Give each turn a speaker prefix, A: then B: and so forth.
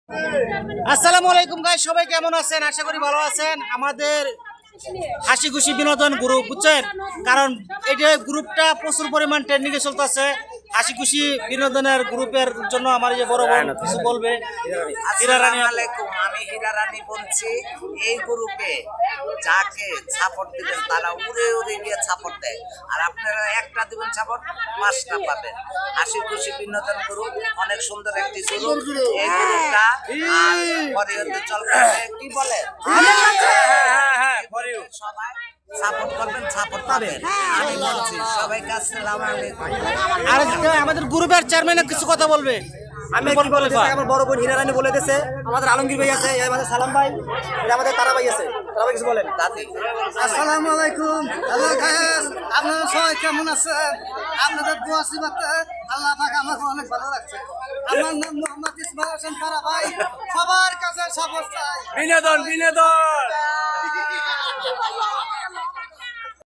A: আসসালামু আলাইকুম গাইস, সবাই কেমন আছেন? আশা করি ভালো আছেন। আমাদের হাসি খুশি বিনোদন গ্রুপ, বুঝছেন? কারণ এটা গ্রুপটা প্রচুর পরিমাণ ট্রেন্ডিংয়ে চলতেছে। হাসি খুশি বিনোদনের গ্রুপের জন্য আমার যে বড় বোন কিছু বলবে। হীরা রানী,
B: আসসালামু আলাইকুম, আমি হীরা রানী বলছি। এই গ্রুপে যাকে সাপোর্ট দিবেন তারা উড়ে উড়ে গিয়ে সাপোর্ট দেয়, আর আপনারা একটা দিবেন সাপোর্ট, পাঁচটা পাবেন। হাসি খুশি বিনোদন গ্রুপ অনেক সুন্দর একটি গ্রুপ। এই গ্রুপটা পরিবর্তন চলতেছে, কি বলে সবাই সাপোর্ট করবেন, সাপোর্ট পাবেন। আমি বলছি সবাইকে আসসালামু আলাইকুম।
A: আর আমাদের গ্রুপের চেয়ারম্যান কিছু কথা বলবে।
C: আমি কি বলে আমার বড় বোন হীরা রানী বলে দিয়েছে, আমাদের আলমগীর ভাই আছে, আমাদের সালাম ভাই, আমাদের তারা ভাই আছে, তারা ভাই কিছু বলেন।
B: দাদি
C: আসসালামু আলাইকুম, হ্যালো গাইস, আপনারা সবাই কেমন আছেন? আপনাদের দোয়া আশীর্বাদে আল্লাহ পাক আমাকে অনেক ভালো লাগছে। আমার নাম মোহাম্মদ ইসমাইল হোসেন তারা ভাই, সবার কাছে সাপোর্ট চাই।
A: বিনোদন বিনোদন।